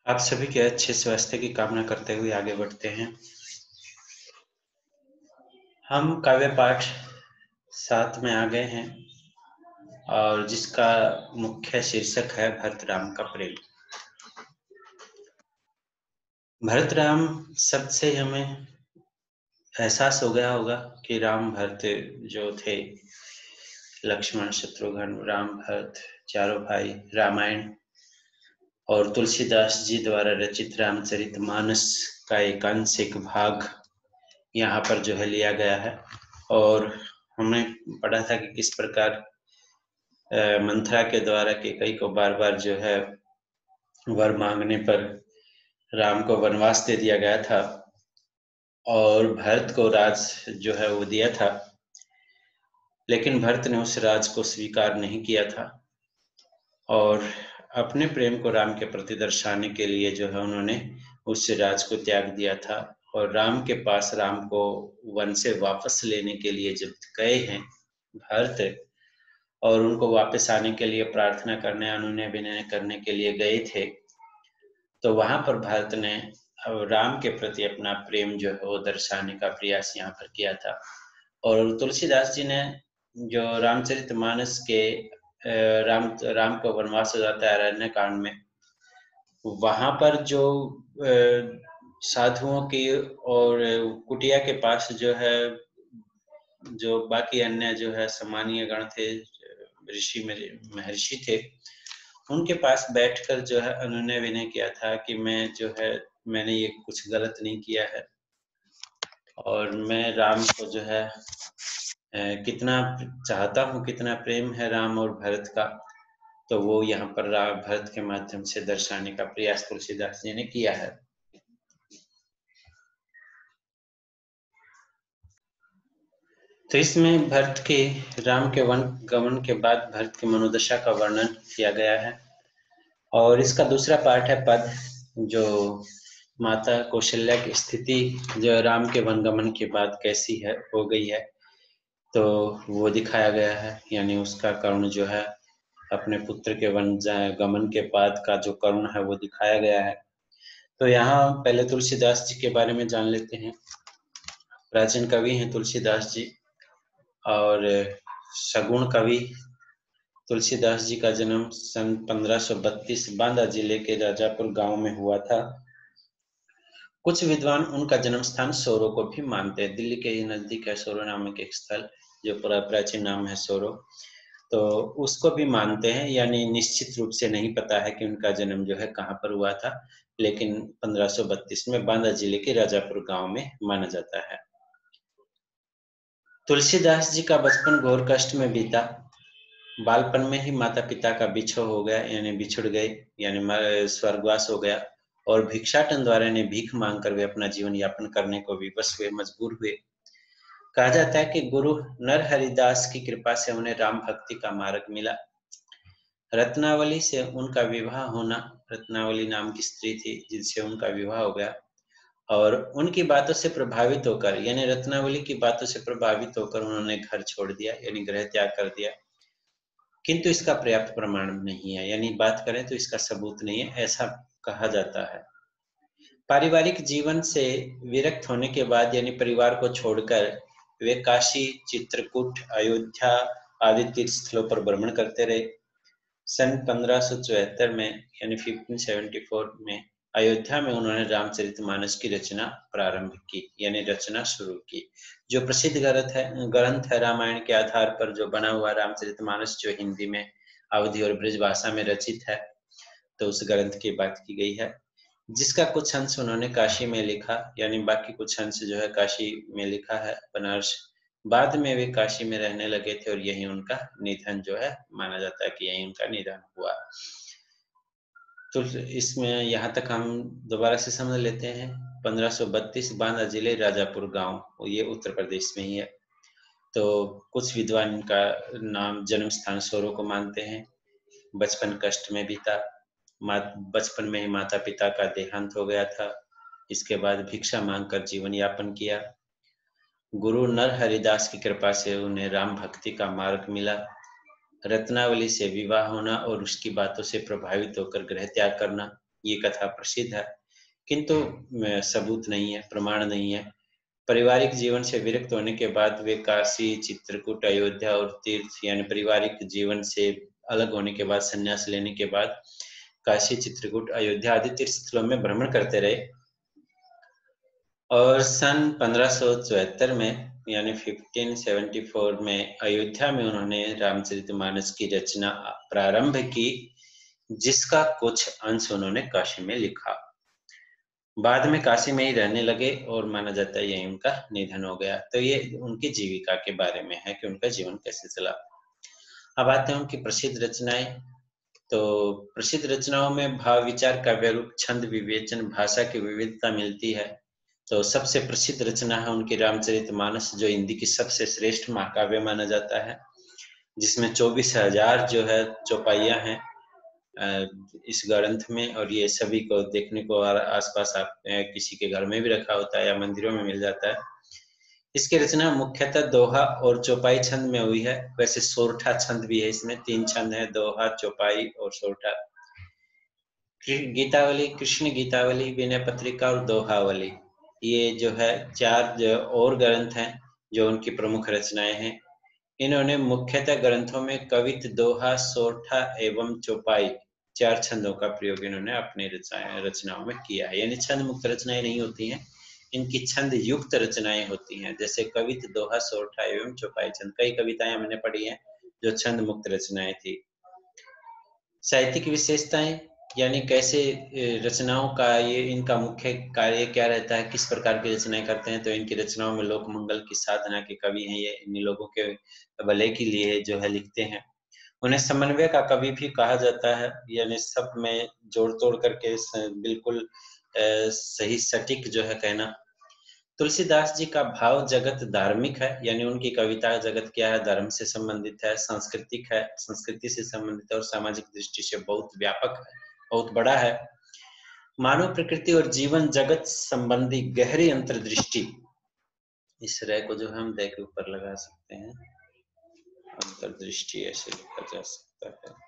आप सभी के अच्छे स्वास्थ्य की कामना करते हुए आगे बढ़ते हैं। हम काव्य पाठ 7 में आ गए हैं और जिसका मुख्य शीर्षक है भरत राम का प्रेम। भरत राम शब्द से हमें एहसास हो गया होगा कि राम भरत जो थे, लक्ष्मण शत्रुघ्न राम भरत चारों भाई, रामायण और तुलसीदास जी द्वारा रचित रामचरितमानस का एकांशिक भाग यहाँ पर जो है लिया गया है। और हमने पढ़ा था कि किस प्रकार मंथरा के द्वारा कैकेयी को बार बार जो है वर मांगने पर राम को वनवास दे दिया गया था और भरत को राज जो है वो दिया था, लेकिन भरत ने उस राज को स्वीकार नहीं किया था और अपने प्रेम को राम के प्रति दर्शाने के लिए जो है उन्होंने उस राज को त्याग दिया था। और राम के पास राम को वन से वापस लेने के लिए जब गए हैं भरत, और उनको वापस आने के लिए प्रार्थना करने, अनुनय विनय करने के लिए गए थे, तो वहां पर भरत ने राम के प्रति अपना प्रेम जो है वो दर्शाने का प्रयास यहाँ पर किया था। और तुलसीदास जी ने जो रामचरितमानस के राम को वनवास हो जाता है अरण्य कांड में, वहां पर जो साधुओं की और कुटिया के पास जो है, जो बाकी अन्य जो है सम्मानीय गण थे, ऋषि महर्षि थे, उनके पास बैठकर जो है अनुनय विनय किया था कि मैं जो है मैंने ये कुछ गलत नहीं किया है और मैं राम को जो है कितना चाहता हूँ, कितना प्रेम है राम और भरत का, तो वो यहाँ पर भरत के माध्यम से दर्शाने का प्रयास तुलसीदास जी ने किया है। तो इसमें भरत के राम के वन गमन के बाद भरत की मनोदशा का वर्णन किया गया है। और इसका दूसरा पार्ट है पद, जो माता कौशल्या की स्थिति जो राम के वनगमन के बाद कैसी है, हो गई है, तो वो दिखाया गया है। यानी उसका करुण जो है अपने पुत्र के वन गमन के बाद का जो करुण है वो दिखाया गया है। तो यहाँ पहले तुलसीदास जी के बारे में जान लेते हैं। प्राचीन कवि हैं तुलसीदास जी और सगुण कवि। तुलसीदास जी का जन्म सन 1532 बांदा जिले के राजापुर गांव में हुआ था। कुछ विद्वान उनका जन्म स्थान सोरो को भी मानते हैं। दिल्ली के ही नजदीक है सोरो नामक एक स्थल, जो पूरा प्राचीन नाम है सोरो, तो उसको भी मानते हैं। यानी निश्चित रूप से नहीं पता है कि उनका जन्म जो है कहाँ पर हुआ था, लेकिन 1532 में बांदा जिले के राजापुर गांव में माना जाता है। तुलसीदास जी का बचपन घोर कष्ट में बीता। बालपन में ही माता पिता का बिछो हो गया, यानी बिछुड़ गए, यानी स्वर्गवास हो गया। और भिक्षाटन द्वारा ने भीख मांगकर वे अपना जीवन यापन करने को विवश हुए, मजबूर हुए। कहा जाता है कि गुरु नरहरिदास की कृपा से उन्हें राम भक्ति का मार्ग मिला। रत्नावली से उनका विवाह होना, रत्नावली नाम की स्त्री थी जिनसे उनका विवाह हो गया, और उनकी बातों से प्रभावित होकर, यानी रत्नावली की बातों से प्रभावित होकर उन्होंने घर छोड़ दिया, यानी गृह त्याग कर दिया। किंतु इसका पर्याप्त प्रमाण नहीं है, यानी बात करें तो इसका सबूत नहीं है, ऐसा कहा जाता है। पारिवारिक जीवन से विरक्त होने के बाद, यानी परिवार को छोड़कर, वे काशी, चित्रकूट, अयोध्या आदि तीर्थ स्थलों पर भ्रमण करते रहे। सन 1574 में, यानी 1574 में अयोध्या में उन्होंने रामचरितमानस की रचना प्रारंभ की, यानी रचना शुरू की। जो प्रसिद्ध ग्रंथ है रामायण के आधार पर जो बना हुआ रामचरितमानस, जो हिंदी में अवधी और ब्रज भाषा में रचित है, तो उस ग्रंथ की बात की गई है, जिसका कुछ अंश उन्होंने काशी में लिखा, यानी बाकी कुछ अंश जो है काशी में लिखा है, बनारस। बाद में वे काशी में रहने लगे थे और यही उनका निधन जो है, माना जाता है कि यही उनका निधन हुआ। तो इसमें यहाँ तक हम दोबारा से समझ लेते हैं। 1532 बांदा जिले राजापुर गांव, ये उत्तर प्रदेश में ही है। तो कुछ विद्वान का नाम जन्म स्थान सोरो को मानते हैं। बचपन कष्ट में बीता। बचपन में ही माता पिता का देहांत हो गया था। इसके बाद भिक्षा मांगकर जीवन यापन किया। गुरु नरहरिदास की कृपा से उन्हें राम भक्ति का मार्ग मिला। रत्नावली से विवाह होना और उसकी बातों से प्रभावित होकर गृह त्याग करना। ये कथा प्रसिद्ध है, किंतु सबूत नहीं है, प्रमाण नहीं है। पारिवारिक जीवन से विरक्त होने के बाद वे काशी, चित्रकूट, अयोध्या और तीर्थ यानी पारिवारिक जीवन से अलग होने के बाद, संन्यास लेने के बाद काशी, चित्रकूट, अयोध्या आदि तीर्थ स्थलों में भ्रमण करते रहे और सन 1574 में यानी 1574 में अयोध्या में उन्होंने रामचरितमानस की रचना प्रारंभ की, जिसका कुछ अंश उन्होंने काशी में लिखा। बाद में काशी में ही रहने लगे और माना जाता है यही उनका निधन हो गया। तो ये उनकी जीविका के बारे में है कि उनका जीवन कैसे चला। अब आते हैं उनकी प्रसिद्ध रचनाएं। तो प्रसिद्ध रचनाओं में भाव विचार, काव्य रूप, छंद, विवेचन, भाषा की विविधता मिलती है। तो सबसे प्रसिद्ध रचना है उनकी रामचरितमानस, जो हिंदी की सबसे श्रेष्ठ महाकाव्य माना जाता है, जिसमें 24,000 जो है चौपाइयां हैं इस ग्रंथ में, और ये सभी को देखने को आसपास आप किसी के घर में भी रखा होता है या मंदिरों में मिल जाता है। इसकी रचना मुख्यतः दोहा और चौपाई छंद में हुई है। वैसे सोरठा छंद भी है, इसमें 3 छंद है, दोहा, चौपाई और सोरठा। गीतावली, कृष्ण गीतावली, विनय पत्रिका और दोहावली, ये जो है 4 जो और ग्रंथ हैं जो उनकी प्रमुख रचनाएं हैं। इन्होंने मुख्यतः ग्रंथों में कवित्त, दोहा, सोरठा एवं चौपाई 4 छंदों का प्रयोग इन्होंने अपनी रचनाओं में किया है। यानी छंद मुक्त रचनाएं नहीं होती हैं, इनकी छंद युक्त रचनाएं होती हैं, जैसे कवित्त, दोहा, सोरठा एवं चौपाई छंद। कई कविताएं मैंने पढ़ी हैं जो छंद मुक्त रचनाएं थी। साहित्यिक विशेषताएं, यानी कैसे रचनाओं का ये इनका मुख्य कार्य क्या रहता है, किस प्रकार की रचनाएं करते हैं। तो इनकी रचनाओं में लोक मंगल की साधना के कवि हैं, ये इन लोगों के भले के लिए जो है लिखते हैं। उन्हें समन्वय का कवि भी कहा जाता है, यानी सब में जोड़ तोड़ करके बिल्कुल सही सटीक जो है कहना। तुलसीदास जी का भाव जगत धार्मिक है, यानी उनकी कविता जगत क्या है, धर्म से संबंधित है, सांस्कृतिक है, संस्कृति से संबंधित है और सामाजिक दृष्टि से बहुत व्यापक है, बहुत बड़ा है। मानव प्रकृति और जीवन जगत संबंधी गहरी अंतर्दृष्टि, इस रय को जो हम दे के ऊपर लगा सकते हैं, अंतर्दृष्टि ऐसे लिखा जा सकता है।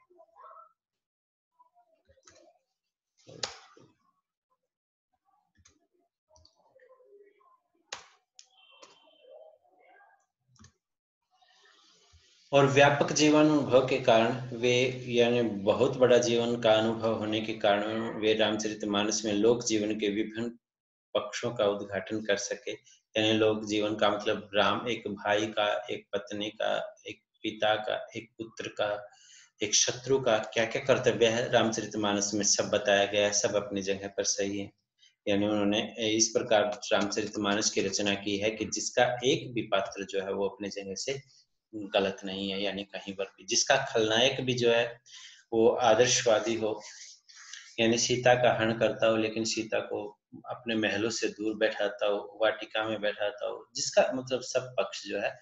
और व्यापक जीवन अनुभव के कारण वे, यानी बहुत बड़ा जीवन का अनुभव होने के कारण वे रामचरितमानस में लोक जीवन के विभिन्न पक्षों का उद्घाटन कर सके। यानी लोक जीवन का मतलब राम, एक भाई का, एक पत्नी का, एक पिता का, एक पुत्र का, एक शत्रु का क्या क्या कर्तव्य है, रामचरितमानस में सब बताया गया है, सब अपनी जगह पर सही है। यानी उन्होंने इस प्रकार रामचरितमानस की रचना की है कि जिसका एक भी पात्र जो है वो अपनी जगह से गलत नहीं है, यानी कहीं पर भी जिसका खलनायक भी जो है वो आदर्शवादी हो, यानी सीता का हरण करता हो लेकिन सीता को अपने महलों से दूर बैठाता हो, वाटिका में बैठाता हो, जिसका मतलब सब पक्ष जो है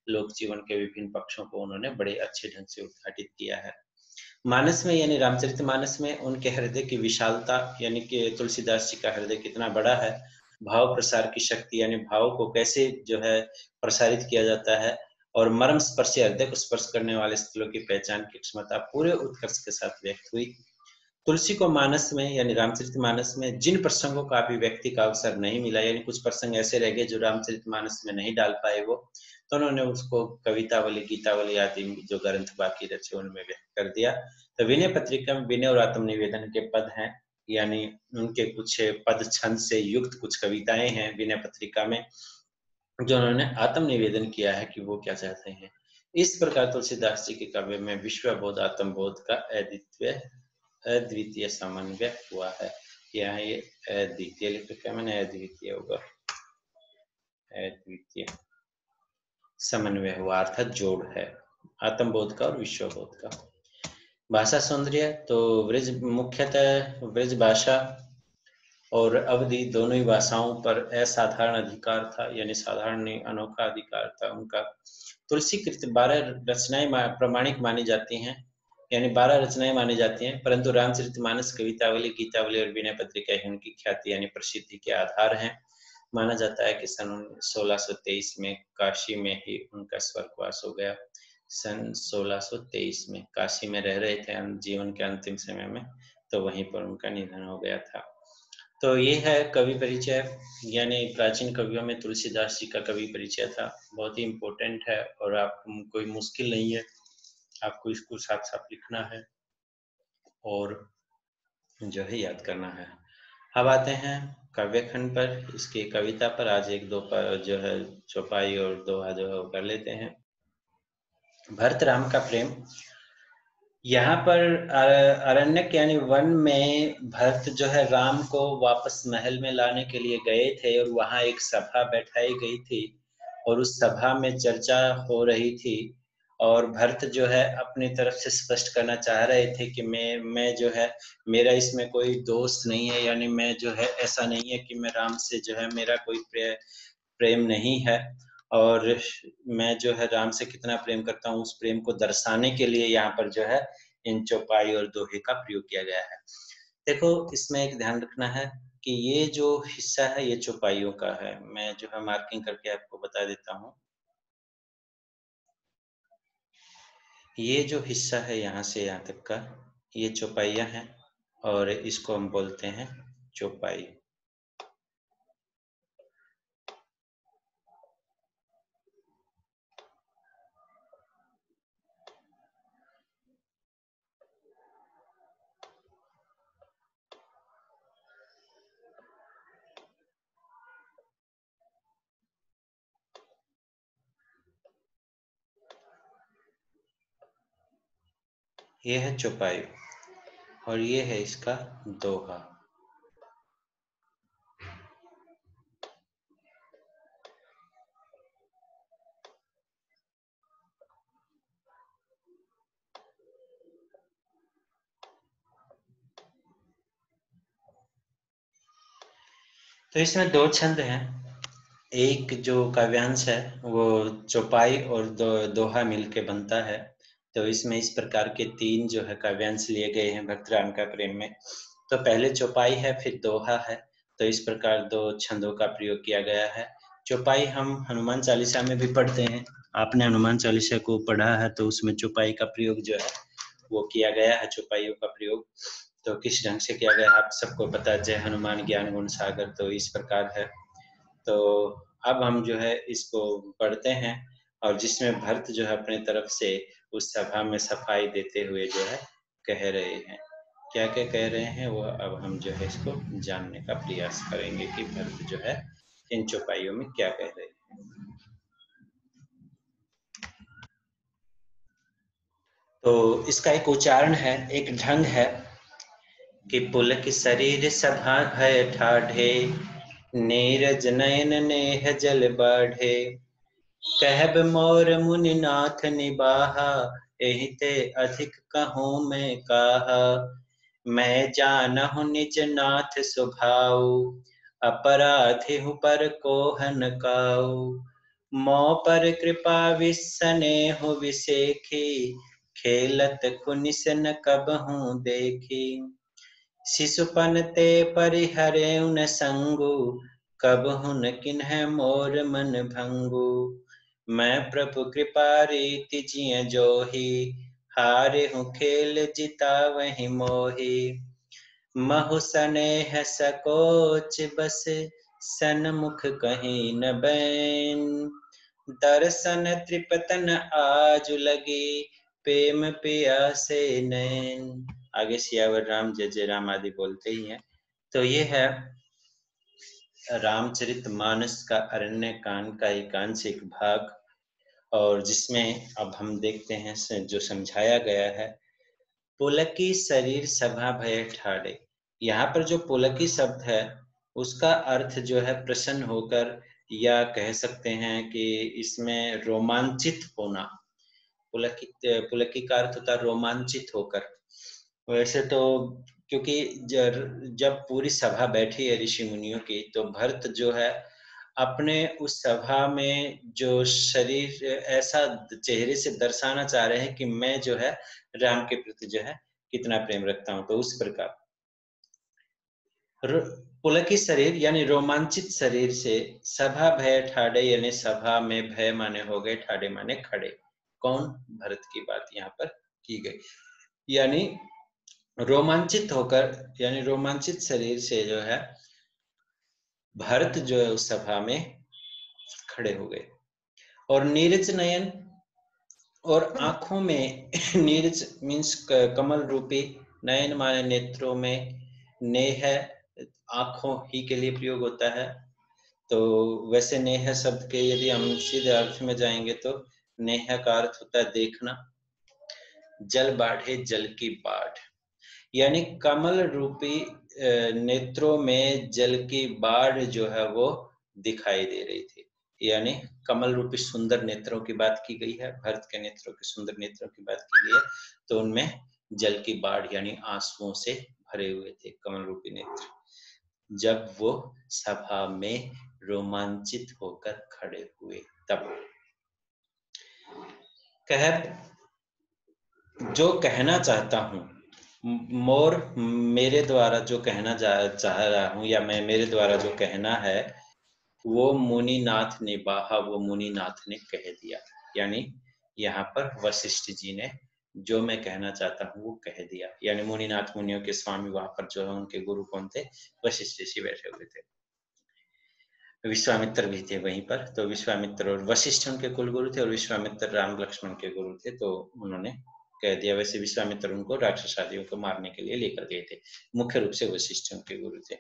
लोक जीवन के विभिन्न पक्षों को उन्होंने बड़े अच्छे ढंग से उद्घाटित किया है। मानस में, यानी रामचरितमानस में उनके हृदय की विशालता, यानी कि तुलसीदास जी का हृदय कितना बड़ा है, भाव प्रसार की शक्ति, यानी भाव को कैसे जो है प्रसारित किया जाता है, और मर्म स्पर्शी हृदय को स्पर्श करने वाले स्थलों की पहचान की क्षमता पूरे उत्कर्ष के साथ व्यक्त हुई। तुलसी को मानस में, यानी रामचरितमानस में जिन प्रसंगों का अभिव्यक्ति का अवसर नहीं मिला, यानी कुछ प्रसंग ऐसे रह गए जो रामचरितमानस में नहीं डाल पाए वो, तो उन्होंने उसको कवितावली, गीतावली आदि जो ग्रंथ बाकी रचे उनमें व्यक्त कर दिया। तो विनय पत्रिका में विनय और आत्मनिवेदन के पद हैं, यानी उनके कुछ पद छंद से युक्त कुछ कविताएं हैं विनय पत्रिका में, जो उन्होंने आत्मनिवेदन किया है कि वो क्या चाहते हैं। इस प्रकार तुलसीदास जी के काव्य में विश्वबोध, आत्मबोध का अद्वितीय समन्वय हुआ है। यहाँ ये अद्वितीय लिख रखा, मैंने अद्वितीय होगा, अद्वितीय समन्वय हुआ अर्थात जोड़ है आत्मबोध का और विश्वबोध का। भाषा सौंदर्य, तो ब्रज मुख्यतः ब्रज भाषा और अवधि दोनों ही भाषाओं पर असाधारण अधिकार था, यानी साधारण नहीं अनोखा अधिकार था उनका। तुलसीकृत 12 रचनाएं प्रमाणिक मानी जाती हैं, यानी 12 रचनाएं मानी जाती हैं, परंतु रामचरितमानस, कवितावली, गीतावली और विनय पत्रिका ही उनकी ख्याति यानी प्रसिद्धि के आधार हैं। माना जाता है कि सन 1623 में काशी में ही उनका स्वर्गवास हो गया। सन 1623 में काशी में रह रहे थे जीवन के अंतिम समय में, तो वहीं पर उनका निधन हो गया था। तो ये है कवि परिचय, यानी प्राचीन कवियों में तुलसीदास जी का कवि परिचय था। बहुत ही इम्पोर्टेंट है और आप कोई मुश्किल नहीं है, आपको इसको साफ साफ लिखना है और जो है याद करना है। अब आते हैं काव्य खंड पर, इसकी कविता पर। आज एक दो पर जो है चौपाई और दोहा जो है वो कर लेते हैं। भरत राम का प्रेम। यहाँ पर अरण्यक यानी वन में भरत जो है राम को वापस महल में लाने के लिए गए थे और वहाँ एक सभा बैठाई गई थी और उस सभा में चर्चा हो रही थी और भरत जो है अपनी तरफ से स्पष्ट करना चाह रहे थे कि मैं जो है मेरा इसमें कोई दोष नहीं है, यानी मैं जो है ऐसा नहीं है कि मैं राम से जो है मेरा कोई प्रेम नहीं है और मैं जो है राम से कितना प्रेम करता हूँ उस प्रेम को दर्शाने के लिए यहाँ पर जो है इन चौपाई और दोहे का प्रयोग किया गया है। देखो इसमें एक ध्यान रखना है कि ये जो हिस्सा है ये चौपाइयों का है। मैं जो है मार्किंग करके आपको बता देता हूँ। ये जो हिस्सा है यहाँ से यहाँ तक का ये चौपाइयाँ हैं और इसको हम बोलते हैं चौपाई। ये है चौपाई और ये है इसका दोहा। तो इसमें दो छंद हैं। एक जो काव्यांश है वो चौपाई और दोहा मिलके बनता है। तो इसमें इस प्रकार के तीन जो है काव्यांश लिए गए हैं भक्त राम का प्रेम में। तो पहले चौपाई है फिर दोहा है। तो इस प्रकार दो छंदों का प्रयोग किया गया है। चौपाई हम हनुमान चालीसा में भी पढ़ते हैं। आपने हनुमान चालीसा को पढ़ा है तो उसमें चौपाई का प्रयोग जो है वो किया गया है, चौपाइयों का प्रयोग। तो किस ढंग से किया गया आप सबको पता है, जय हनुमान ज्ञान गुण सागर, तो इस प्रकार है। तो अब हम जो है इसको पढ़ते हैं और जिसमें भरत जो है अपने तरफ से उस सभा में सफाई देते हुए जो है कह रहे हैं। क्या क्या कह रहे हैं वो अब हम जो है इसको जानने का प्रयास करेंगे कि भरत जो है इन चौपाइयों में क्या कह रहे हैं। तो इसका एक उच्चारण है, एक ढंग है कि पुलक शरीर सभा भय ठाढ़े, नीरज नयन नेह जल बाढ़े, कहब मोर मुनि नाथ निबाहा, एहि ते अधिक कहूँ मैं काहा। मैं जानहु निज नाथ स्वभाव, अपराधी हूँ पर कोहन काऊ। मों पर कृपा विसनेहु विसेखी, खेलत कुनिस न कबहूँ देखी। शिशुपन ते परिहरेउ न संगु, कबहु न किन्ह मोर मन भंगु। मैं प्रभु कृपा रीति जिय जोही, हारे हूँ खेल जितावहि मोही। महु सनेह सकोच बस, सन्मुख कहीं न बैन। दर्शन त्रिपतन आजु लगी, प्रेम पियासे नैन। आगे सियावर राम जय जय राम आदि बोलते ही हैं। तो ये है रामचरितमानस का अरण्य कांड का एक आंशिक भाग और जिसमें अब हम देखते हैं जो समझाया गया है। पुलकी शरीर सभा भय ठाड़े। यहाँ पर जो पुलकी शब्द है उसका अर्थ जो है प्रसन्न होकर, या कह सकते हैं कि इसमें रोमांचित होना। पुलकी का अर्थ होता है रोमांचित होकर। वैसे तो क्योंकि जब पूरी सभा बैठी है ऋषि मुनियों की, तो भरत जो है अपने उस सभा में जो शरीर ऐसा चेहरे से दर्शाना चाह रहे हैं कि मैं जो है राम के प्रति जो है कितना प्रेम रखता हूं। तो उस प्रकार पुलकित शरीर यानी रोमांचित शरीर से, सभा भय ठाड़े यानी सभा में भय माने हो गए, ठाड़े माने खड़े। कौन? भरत की बात यहाँ पर की गई। यानी रोमांचित होकर यानी रोमांचित शरीर से जो है भरत जो है उस सभा में खड़े हो गए और नीरज नयन और आंखों में नीरज मीन्स कमल रूपी, नयन माने नेत्रों में, नेह आंखों ही के लिए प्रयोग होता है। तो वैसे नेह शब्द के यदि हम सीधे अर्थ में जाएंगे तो नेह का अर्थ होता है देखना। जल बाढ़े जल की बाढ़ यानी कमल रूपी नेत्रों में जल की बाढ़ जो है वो दिखाई दे रही थी। यानी कमल रूपी सुंदर नेत्रों की बात की गई है, भरत के नेत्रों के सुंदर नेत्रों की बात की गई है। तो उनमें जल की बाढ़ यानी आंसुओं से भरे हुए थे कमल रूपी नेत्र। जब वो सभा में रोमांचित होकर खड़े हुए तब कह जो कहना चाहता हूँ मोर मेरे द्वारा जो कहना चाह रहा हूँ या मैं मेरे द्वारा जो कहना है वो मुनिनाथ ने बाहा, वो मुनिनाथ ने कह दिया। यानी यहाँ पर वशिष्ठ जी ने जो मैं कहना चाहता हूँ वो कह दिया। यानी मुनिनाथ मुनियों के स्वामी वहां पर जो है उनके गुरु कौन थे? वशिष्ठ ऋषि बैठे हुए थे। विश्वामित्र भी थे वहीं पर। तो विश्वामित्र और वशिष्ठ उनके कुलगुरु थे और विश्वामित्र राम लक्ष्मण के गुरु थे। तो उन्होंने कह दिया। वैसे विश्वामित्र उनको राक्षस आदियों को मारने के लिए लेकर गए थे, मुख्य रूप से वशिष्ठ उनके गुरु थे।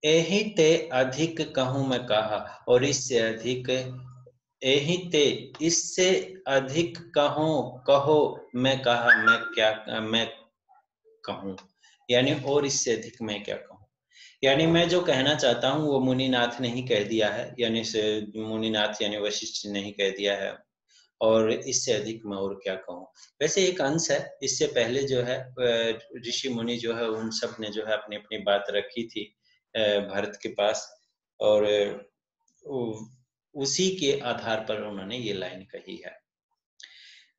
एहि ते अधिक कहूं मैं कहा, और इससे अधिक एहि ते इससे अधिक कहो कहो मैं कहा, मैं क्या मैं कहूं यानी और इससे अधिक मैं क्या कहूं। यानी मैं जो कहना चाहता हूँ वो मुनिनाथ ने ही कह दिया है, यानी मुनिनाथ यानी वशिष्ठ ने ही कह दिया है और इससे अधिक मैं और क्या कहूँ। वैसे एक अंश है, इससे पहले जो है ऋषि मुनि जो है उन सब ने जो है अपनी अपनी बात रखी थी भरत के पास और उसी के आधार पर उन्होंने ये लाइन कही है।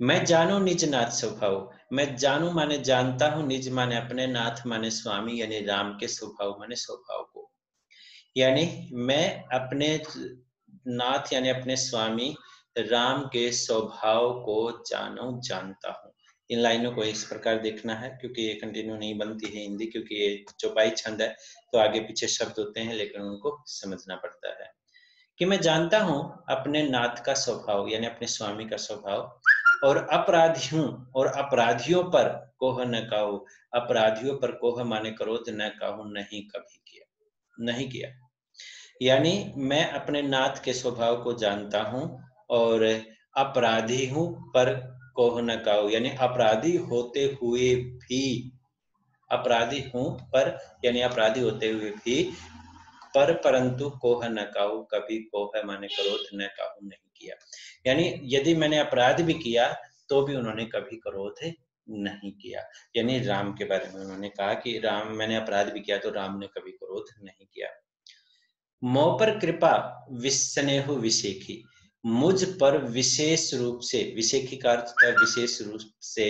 मैं जानो निज नाथ स्वभाव, मैं जानू माने जानता हूँ, निज माने अपने, नाथ माने स्वामी यानी राम के स्वभाव माने स्वभाव को। यानी मैं अपने नाथ यानी अपने स्वामी राम के स्वभाव को जानता हूँ। इन लाइनों को इस प्रकार देखना है क्योंकि ये कंटिन्यू नहीं बनती है हिंदी, क्योंकि ये चौपाई छंद है तो आगे पीछे शब्द होते हैं लेकिन उनको समझना पड़ता है। कि मैं जानता हूँ अपने नाथ का स्वभाव यानी अपने स्वामी का स्वभाव, और अपराधी हूँ और अपराधियों पर कोह न काहू, अपराधियों पर कोह माने क्रोध न काहू, नहीं कभी किया, नहीं किया। यानी मैं अपने नाथ के स्वभाव को जानता हूँ और अपराधी हूँ पर कोह न काहू, यानी अपराधी होते हुए भी, अपराधी हूँ पर यानी अपराधी होते हुए भी पर परंतु कोह न काहू, कभी कोह माने क्रोध न काहू नहीं किया। यानी यदि मैंने अपराध भी किया तो भी उन्होंने कभी क्रोध नहीं किया। यानी राम के बारे में उन्होंने कहा कि राम मैंने अपराध भी किया तो राम ने कभी क्रोध नहीं किया। मोह पर कृपा विस्नेहु विशेखी, मुझ पर विशेष रूप से, विशेखी का अर्थ होता है विशेष रूप से,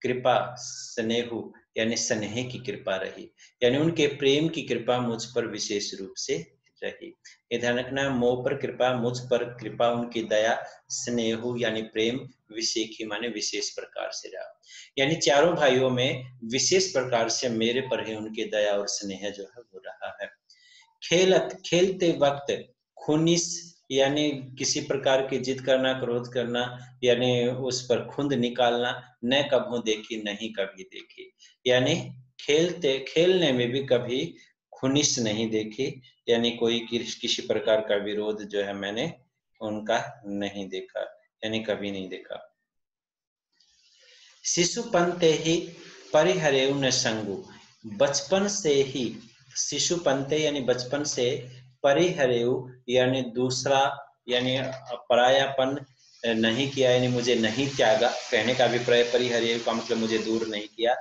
कृपा स्नेहु यानी स्नेह की कृपा रही, यानी उनके प्रेम की कृपा मुझ पर विशेष रूप से रही। ये ध्यान रखना, मोह पर कृपा, मुझ पर कृपा, उनकी दया, स्नेहु यानी प्रेम, विशेखी माने विशेष प्रकार से रहा। यानी चारों भाइयों में विशेष प्रकार से मेरे पर ही उनकी दया और स्नेह जो है वो रहा है। खेलते वक्त खुनिस यानी किसी प्रकार की जिद करना, क्रोध करना, यानी उस पर खुंद निकालना, न कभू देखी नहीं कभी देखी, यानी खेलने में भी कभी खुनिस नहीं देखी, यानी कोई किसी प्रकार का विरोध जो है मैंने उनका नहीं देखा, यानी कभी नहीं देखा। शिशुपन ते ही परिहरेउ न संगु, बचपन से ही, शिशुपनते यानी बचपन से, परिहरेउ यानी दूसरा यानी परायापन नहीं किया, यानी मुझे नहीं त्यागा। कहने का अभिप्राय परिहरेउ का मतलब मुझे दूर नहीं किया,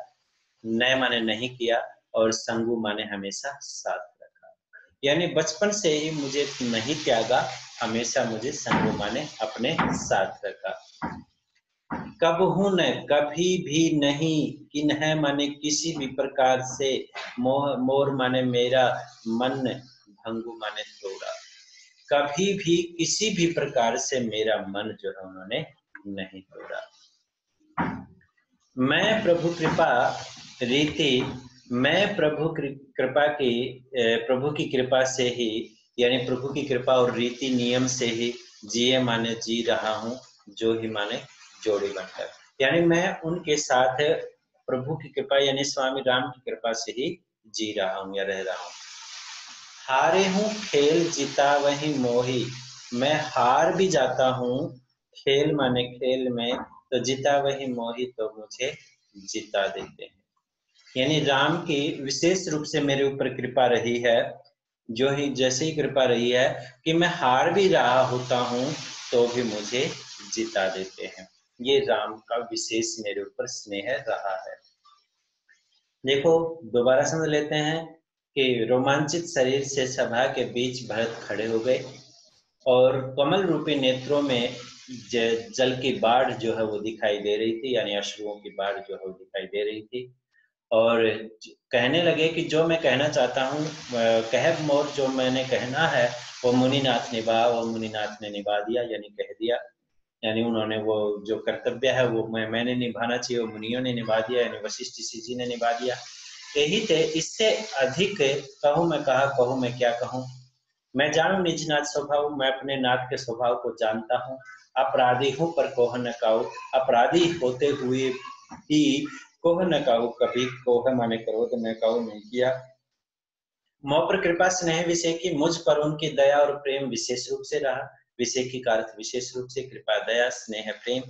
न माने नहीं किया और संगु माने हमेशा साथ रखा। यानी बचपन से ही मुझे नहीं त्यागा, हमेशा मुझे संगु माने अपने साथ रखा। कबहू न कभी भी नहीं, किन्ह माने किसी भी प्रकार से, मोर माने मेरा, मन भंगु माने तोड़ा, कभी भी किसी भी प्रकार से मेरा मन जो है उन्होंने नहीं तोड़ा। मैं प्रभु कृपा रीति, मैं कृपा की प्रभु की कृपा से ही, यानी प्रभु की कृपा और रीति नियम से ही जिए माने जी रहा हूँ, जो ही माने जोड़ी बनकर। यानी मैं उनके साथ प्रभु की कृपा यानी स्वामी राम की कृपा से ही जी रहा हूँ या रह रहा हूँ। हारे हूँ खेल जीता वही मोही, मैं हार भी जाता हूँ खेल माने खेल में, तो जीता वही मोही तो मुझे जिता देते हैं। यानी राम की विशेष रूप से मेरे ऊपर कृपा रही है, जो ही जैसे ही कृपा रही है कि मैं हार भी रहा होता हूँ तो भी मुझे जिता देते हैं। ये राम का विशेष मेरे ऊपर स्नेह रहा है। देखो, दोबारा समझ लेते हैं कि रोमांचित शरीर से सभा के बीच भरत खड़े हो गए और कमल रूपी नेत्रों में जल की बाढ़ जो है वो दिखाई दे रही थी, यानी अश्रुओं की बाढ़ जो है वो दिखाई दे रही थी। और कहने लगे कि जो मैं कहना चाहता हूँ, कह मोर जो मैंने कहना है वो मुनिनाथ निभा, और मुनिनाथ ने निभा दिया, यानी कह दिया। यानी उन्होंने वो जो कर्तव्य है वो मैंने निभाना चाहिए, वो मुनियों ने निभा दिया, यानी वशिष्ठ ऋषि जी ने निभा दिया। यही थे, इससे अधिक कहूँ मैं कहा, कहूँ मैं क्या कहूँ। मैं जानू निज नाथ स्वभाव, मैं अपने नाथ के स्वभाव को जानता हूँ। अपराधी हूँ पर कोह न काऊ, अपराधी होते हुए भी कोह न काऊ, कभी कोह माने क्रोध न काऊ नहीं किया। मोह पर कृपा स्नेह विषय की, मुझ पर उनकी दया और प्रेम विशेष रूप से रहा। विषय की का अर्थ विशेष रूप से कृपा, दया, स्नेह, प्रेम।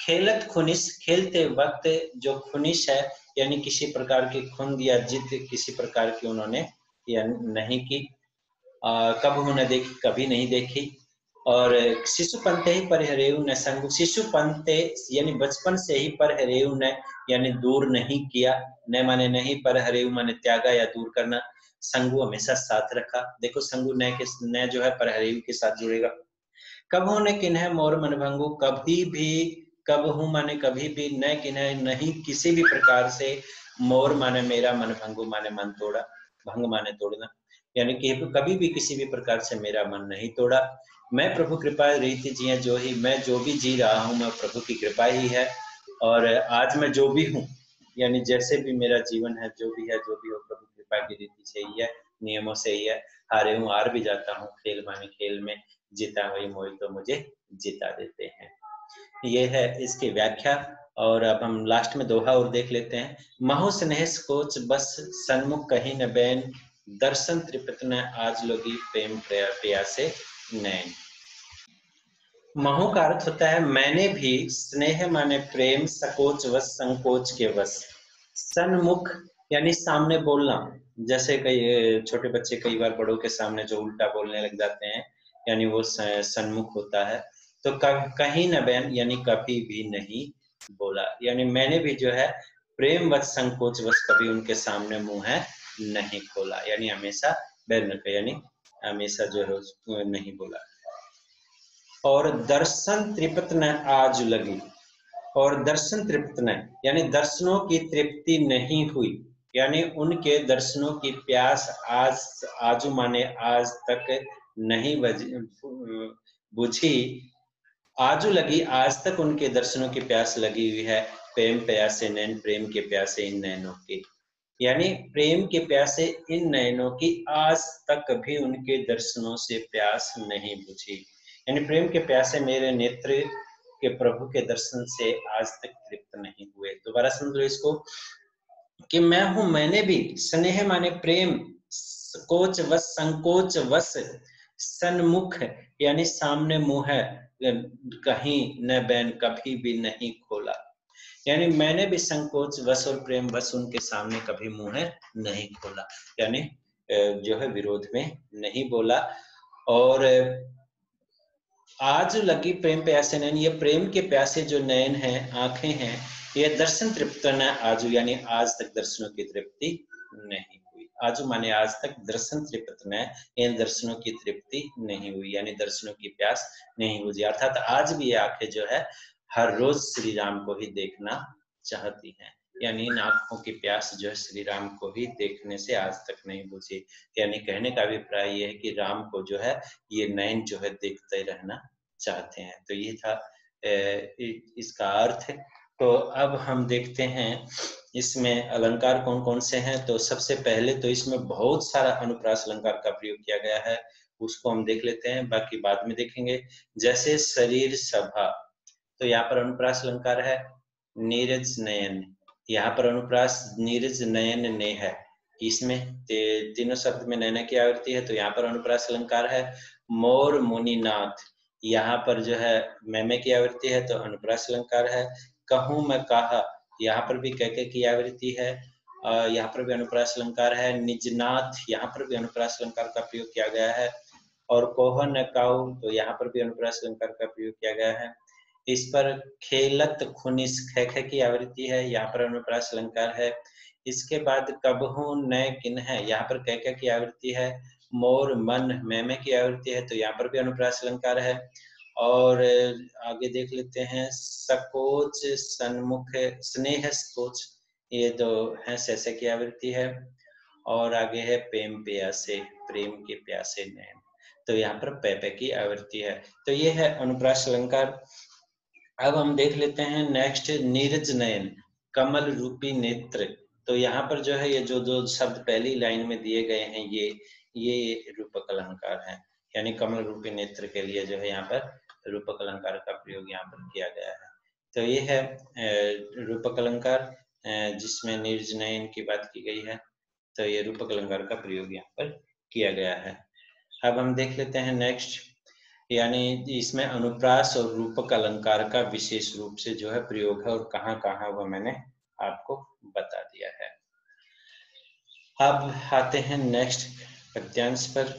खेलत खुनिस, खेलते वक्त जो खुनिश है यानी किसी प्रकार की खुंद या जिद किसी प्रकार की उन्होंने या नहीं की, कब उन्होंने देखी, कभी नहीं देखी। और शिशु पंते ही परिहरेऊ न संग, शिशु पंते यानी बचपन से ही परिहरेऊ न, यानी दूर नहीं किया। न माने नहीं, परिहरेऊ माने त्यागा या दूर करना। संगु हमेशा साथ रखा। देखो संगु न के न जो है परिहरेऊ के साथ जुड़ेगा। कब होने किन्ह मोर मन भंगु, कभी भी, कब हूँ माने कभी भी, न किन्ह नहीं किसी भी प्रकार से, मोर माने मेरा, मन भंगु माने मन तोड़ा, भंग माने तोड़ना, यानी कि कभी भी किसी भी प्रकार से मेरा मन नहीं तोड़ा। मैं प्रभु कृपा रीति जिये जो ही, मैं जो भी जी रहा हूँ मैं प्रभु की कृपा ही है। और आज मैं जो भी हूँ, यानी जैसे भी मेरा जीवन है, जो भी है, जो भी हो प्रभु कृपा की रीति से ही है, नियमों से ही है। हारे हूँ हार भी जाता हूँ खेल माने खेल में, जीता हुई मोहि तो मुझे जिता देते हैं। ये है इसकी व्याख्या। और अब हम लास्ट में दोहा और देख लेते हैं। महु स्नेह कोच बस सन्मुख कहीं न बैन, दर्शन त्रिपत न आज लोगी प्रेम प्यासे नैन। महु का अर्थ होता है मैंने भी, स्नेह माने प्रेम, सकोच वश संकोच के वश, सन्मुख यानी सामने बोलना। जैसे कई छोटे बच्चे कई बार बड़ों के सामने जो उल्टा बोलने लग जाते हैं, यानी वो सन्मुख होता है। तो कहीं न बैन यानी कभी भी नहीं बोला, यानी मैंने भी जो है प्रेम वश संकोच वश कभी उनके सामने मुंह है नहीं खोला, यानी हमेशा बैन, यानी हमेशा जो है नहीं बोला। और दर्शन तृप्त न आज लगी, और दर्शन तृप्त न यानी दर्शनों की तृप्ति नहीं हुई, यानी उनके दर्शनों की प्यास आज, आजू माने आज तक नहीं बुझी। आजू लगी, आज तक उनके दर्शनों की प्यास लगी हुई है। प्रेम प्यासे नैन, प्रेम के प्यासे इन नैनों के, यानी प्रेम के प्यासे इन नयनों की आज तक भी उनके दर्शनों से प्यास नहीं बुझी, यानी प्रेम के प्यासे मेरे नेत्र के प्रभु के दर्शन से आज तक तृप्त नहीं हुए। दोबारा समझ लो इसको कि मैं हूं, मैंने भी, स्नेह माने प्रेम, कोच वश संकोच वश, सन्मुख यानी सामने मुंह है, कहीं न बैन कभी भी नहीं खोला, यानी मैंने भी संकोच वश और प्रेम वश उनके सामने कभी मुंह नहीं खोला, यानी जो है विरोध में नहीं बोला। और आज लगी प्रेम प्यासे नैन, ये प्रेम के प्यासे जो नयन हैं, आंखें हैं, ये दर्शन तृप्त न आजू, यानी आज तक दर्शनों की तृप्ति नहीं हुई। आजू माने आज तक, दर्शन तृप्त न, इन दर्शनों की तृप्ति नहीं हुई, यानी दर्शनों की प्यास नहीं बुझी। अर्थात आज भी ये आंखें जो है हर रोज श्री राम को ही देखना चाहती हैं, यानी इन आंखों की प्यास जो है श्री राम को ही देखने से आज तक नहीं बुझी। यानी कहने का अभिप्राय ये है कि राम को जो है ये नयन जो है देखते रहना चाहते हैं। तो ये था इसका अर्थ। तो अब हम देखते हैं इसमें अलंकार कौन कौन से हैं। तो सबसे पहले तो इसमें बहुत सारा अनुप्रास अलंकार का प्रयोग किया गया है, उसको हम देख लेते हैं, बाकी बाद में देखेंगे। जैसे शरीर सभा, तो यहाँ पर अनुप्रास अलंकार है नीरज नयन, यहाँ पर अनुप्रास नीरज नयन ने है। इसमें तीनों शब्द में नैना की आवृत्ति है, तो यहाँ पर अनुप्रास अलंकार है। मोर मुनिनाथ, यहाँ पर जो है मैमे की आवृत्ति है, तो अनुप्रास अलंकार है। कहूँ मैं कहा, यहाँ पर भी कह की आवृत्ति है, यहाँ पर भी अनुप्रास अलंकार है। निजनाथ, यहाँ पर भी अनुप्रास अलंकार का प्रयोग किया गया है। और कोह न काऊ, तो यहाँ पर भी अनुप्रास अलंकार का प्रयोग किया गया है। इस पर खेलत खुनिस ख की आवृत्ति है, यहाँ पर अनुप्रास अलंकार है। इसके बाद कबहू न किन है, यहाँ पर क की आवृत्ति है। मोर मन मैमे की आवृत्ति है, तो यहाँ पर भी अनुप्रास अलंकार है। और आगे देख लेते हैं सकोच सन्मुख स्नेह सकोच, ये दो है सैसे की आवृत्ति है। और आगे है प्रेम प्यासे, प्रेम के प्यासे नैन, तो यहाँ पर पे की आवृत्ति है। तो ये है अनुप्रास अलंकार। अब हम देख लेते हैं नेक्स्ट नीरज नयन, कमल रूपी नेत्र। तो यहाँ पर जो है ये जो शब्द पहली लाइन में दिए गए हैं ये रूपक अलंकार है, यानी कमल रूपी नेत्र के लिए जो है यहाँ पर रूपक अलंकार का प्रयोग यहाँ पर किया गया है। तो ये है रूपक अलंकार जिसमें नीरज नयन की बात की गई है, तो ये रूपक अलंकार का प्रयोग यहाँ पर किया गया है। अब हम देख लेते हैं नेक्स्ट, यानी इसमें अनुप्रास और रूपक अलंकार का विशेष रूप से जो है प्रयोग है और कहाँ कहाँ वह मैंने आपको बता दिया है। अब आते हैं नेक्स्ट पद्यांश पर।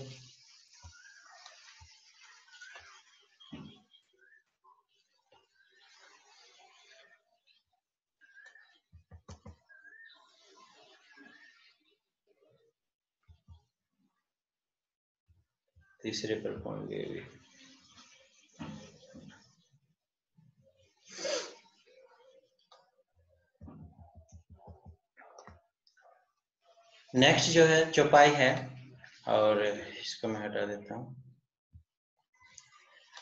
तीसरे पर पहुंच गए। नेक्स्ट जो है चौपाई है, और इसको मैं हटा देता हूँ।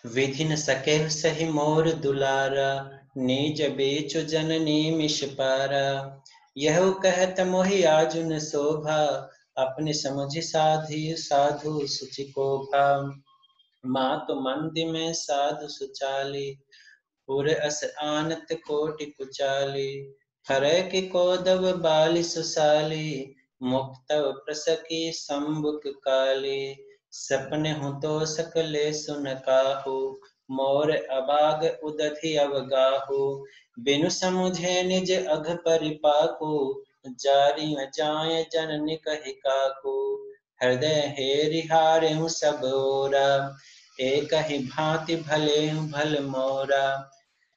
विधि न सके सही मोर दुलारा, निज बेचो जननी मिष पारा। यह कहत मोहि आजुन शोभा, अपने समझ साधी साधु सुचि को भा। मात मंदी में साधु सुचाली, पुर अस आनत कोटि कुचाली। हरै के कोदव बाली सुसाली, मुक्तव प्रसकी संबुक काली। सपने हूँ तो सकले सुन काहू, मोर अबाग उदधि अवगाहू। बिनु समुझे निज अघ परिपाकू, जारी जाय जननि कहि काकू। हृदय हेरि हारेहु सब ओरा, एक ही भांति भले भल मोरा।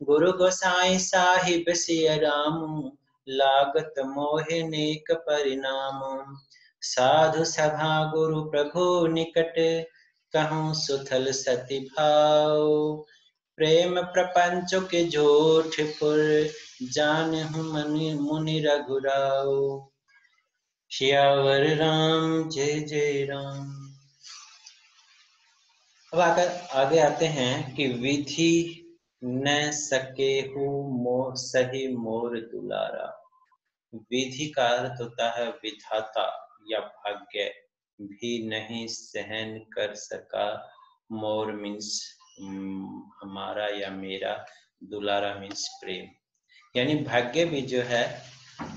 गुरु गोसाई साहिब सिय रामू, लागत मोहि नेक परिणाम। साधु सभा गुरु प्रभु निकट, कहूँ सुथल सति भाव। प्रेम प्रपंच के झूठ पुर, जानहु मुनि रघुराव। सियावर राम जय जय राम। अब आगे आते हैं कि विधि न सके हूँ सही मोर दुलारा। विधि का अर्थ होता है विधाता या भाग्य, भी नहीं सहन कर सका। मोर मीन्स हमारा या मेरा, दुलारा मीन्स प्रेम, यानी भाग्य भी जो है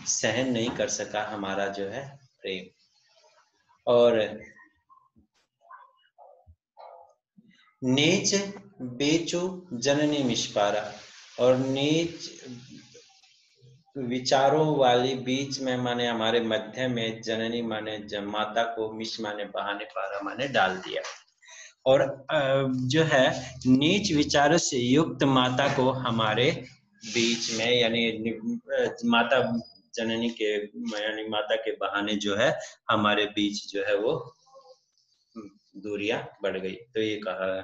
सहन नहीं कर सका हमारा जो है प्रेम। और नीच बेचो जननी मिष्पारा, और नीच विचारों वाली बीच में माने हमारे मध्य में, जननी माने माता को, मिश माने बहाने, पारा माने डाल दिया। और जो है नीच विचारों से युक्त माता को हमारे बीच में, यानी माता जननी के, यानी माता के बहाने जो है हमारे बीच जो है वो दूरियां बढ़ गई। तो ये कहा है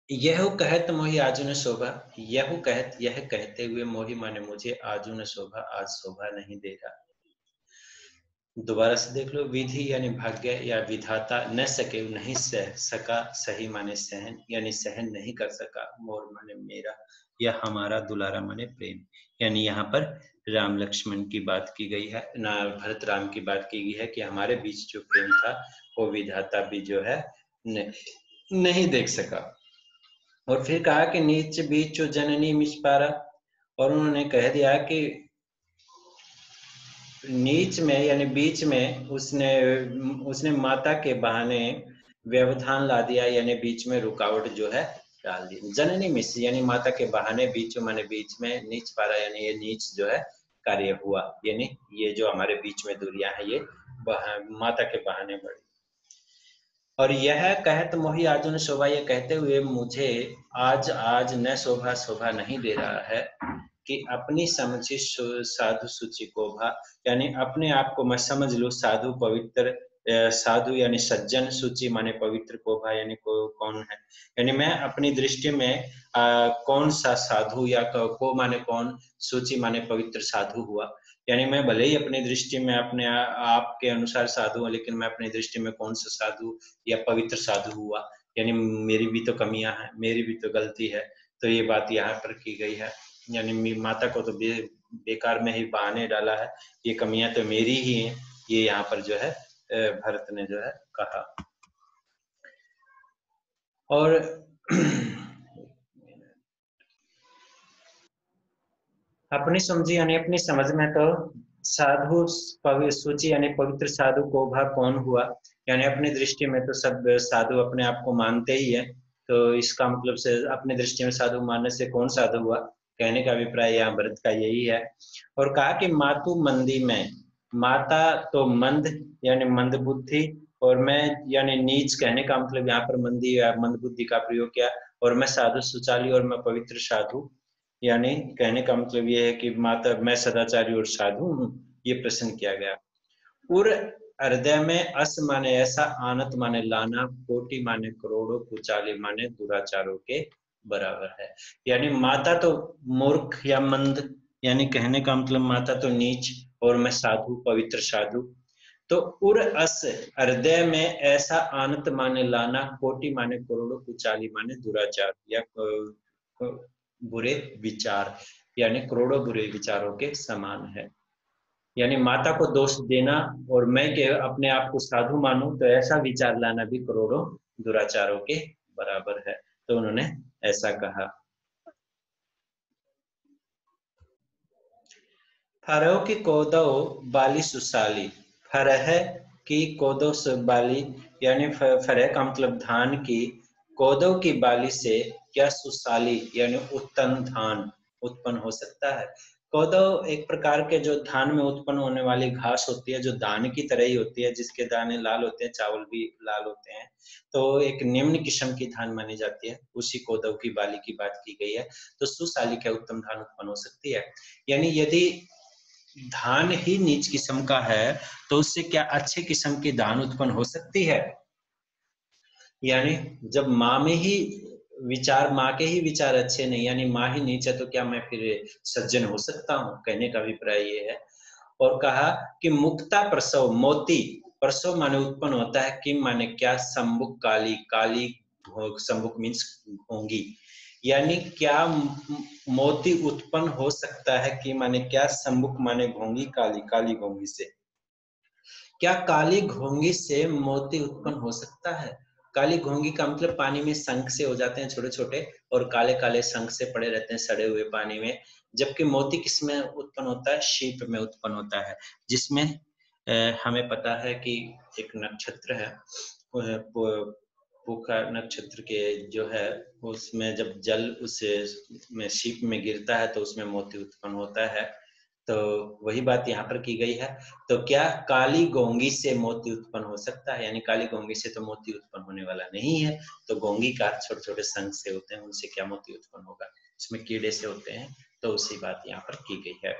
यह कहत मोहि आजु न शोभा, यह कहते हुए मोहि माने मुझे, आजु न शोभा आज शोभा नहीं दे रहा। दोबारा से देख लो, विधि यानी भाग्य या विधाता, न सके नहीं सह सका, सही माने सहन यानी सहन नहीं कर सका, मोर माने मेरा, या हमारा दुलारा माने प्रेम। यानी यहाँ पर राम लक्ष्मण की बात की गई है ना, भरत राम की बात की गई है कि हमारे बीच जो प्रेम था वो विधाता भी जो है नहीं देख सका। और फिर कहा कि नीच बीच जननी मिच पारा, और उन्होंने कह दिया कि नीच में यानी बीच में उसने माता के बहाने व्यवधान ला दिया, यानी बीच में रुकावट जो है डाल दी। जननी मिस यानी माता के बहाने, बीच माने बीच में, नीच पारा यानी ये नीच जो है कार्य हुआ, यानी ये जो हमारे बीच में दूरियां हैं ये माता के बहाने बढ़ी। और यह कहत मोहि आजुन शोभा, ये कहते हुए मुझे आज न शोभा शोभा नहीं दे रहा है कि अपनी समझी साधु सूची को भा, यानी अपने आप को मैं समझ लूं साधु पवित्र, साधु यानी सज्जन, सूची माने पवित्र, को भा यानी कौन है, यानी मैं अपनी दृष्टि में कौन सा साधु, या को माने कौन, सूची माने पवित्र साधु हुआ। यानी मैं भले ही अपनी दृष्टि में अपने आप के अनुसार साधु हूं, लेकिन मैं अपनी दृष्टि में कौन सा साधु या पवित्र साधु हुआ, यानी मेरी भी तो कमियां हैं, मेरी भी तो गलती है। तो ये बात यहाँ पर की गई है, यानी माता को तो बेकार में ही बहाने डाला है, ये कमियां तो मेरी ही हैं, ये यहाँ पर जो है भरत ने जो है कहा। और अपनी समझी यानी अपनी समझ में तो साधु सूची यानी पवित्र साधु को भा कौन हुआ, यानी अपनी दृष्टि में तो सब साधु अपने आप को मानते ही है, तो इसका मतलब से अपनी दृष्टि में साधु मानने से कौन साधु हुआ, कहने का अभिप्राय यहाँ भरत का यही है। और कहा कि मातु मंदी में, माता तो मंद यानी मंद बुद्धि, और मैं यानी नीच, कहने का मतलब यहाँ पर मंदी या मंद बुद्धि का प्रयोग किया, और मैं साधु सुचाली और मैं पवित्र साधु, यानी कहने का मतलब ये है कि माता मैं सदाचारी और साधु हूँ, ये प्रश्न किया गया। उर हृदय में अस माने ऐसा, आनत माने लाना, कोटि माने करोड़ों, कुचाली माने दुराचारों के बराबर है। यानी माता तो मूर्ख या मंद, यानी कहने का मतलब माता तो नीच और मैं साधु पवित्र साधु। तो उर अस हृदय में ऐसा, आनत माने लाना, कोटि माने करोड़ों, कुचाली माने दुराचार या बुरे विचार, यानी करोड़ों बुरे विचारों के समान है। यानी माता को दोष देना और मैं के अपने आप को साधु मानूं, तो ऐसा विचार लाना भी करोड़ों दुराचारों के बराबर है। तो उन्होंने ऐसा कहा। फरह की कोदो बाली सुसाली, फरह की कोदो से बाली, यानी फरह का मतलब धान की, कोदो की बाली से क्या सुसाली यानी उत्तम धान उत्पन्न हो सकता है। कोदो एक प्रकार के जो धान में उत्पन्न होने वाली घास होती है, जो दाने की तरह ही होती है, जिसके दाने लाल होते हैं, चावल भी लाल होते हैं, तो एक निम्न किस्म की धान मानी जाती है, उसी कोदो की बाली की बात की गई है। तो सुसाली क्या उत्तम धान उत्पन्न हो सकती है। यानी यदि धान ही नीच किस्म का है तो उससे क्या अच्छे किस्म की धान उत्पन्न हो सकती है। यानी जब माँ में ही विचार, माँ के ही विचार अच्छे नहीं, यानी माँ ही नीच है, तो क्या मैं फिर सज्जन हो सकता हूँ, कहने का अभिप्राय ये है। और कहा कि मुक्ता प्रसव, मोती प्रसव माने उत्पन्न होता है, किम माने क्या, संबुक काली, काली संबुक मीन्स घोंगी, यानी क्या मोती उत्पन्न हो सकता है, कि माने क्या, संबुक माने घोंगी, काली काली घोंगी से, क्या काली घोंगी से मोती उत्पन्न हो सकता है। काली घोंगी का मतलब पानी में शंख से हो जाते हैं छोटे छोटे, और काले काले शंख से पड़े रहते हैं सड़े हुए पानी में। जबकि मोती किस में उत्पन्न होता है, शीप में उत्पन्न होता है, जिसमें हमें पता है कि एक नक्षत्र है, पुखा नक्षत्र के जो है, उसमें जब जल उस में शीप में गिरता है तो उसमें मोती उत्पन्न होता है। तो वही बात यहाँ पर की गई है। तो क्या काली गोंगी से मोती उत्पन्न हो सकता है, यानी काली गोंगी से तो मोती उत्पन्न होने वाला नहीं है। तो गोंगी का छोटे छोटे शंख से होते हैं, उनसे क्या मोती उत्पन्न होगा, उसमें कीड़े से होते हैं। तो उसी बात यहाँ पर की गई है।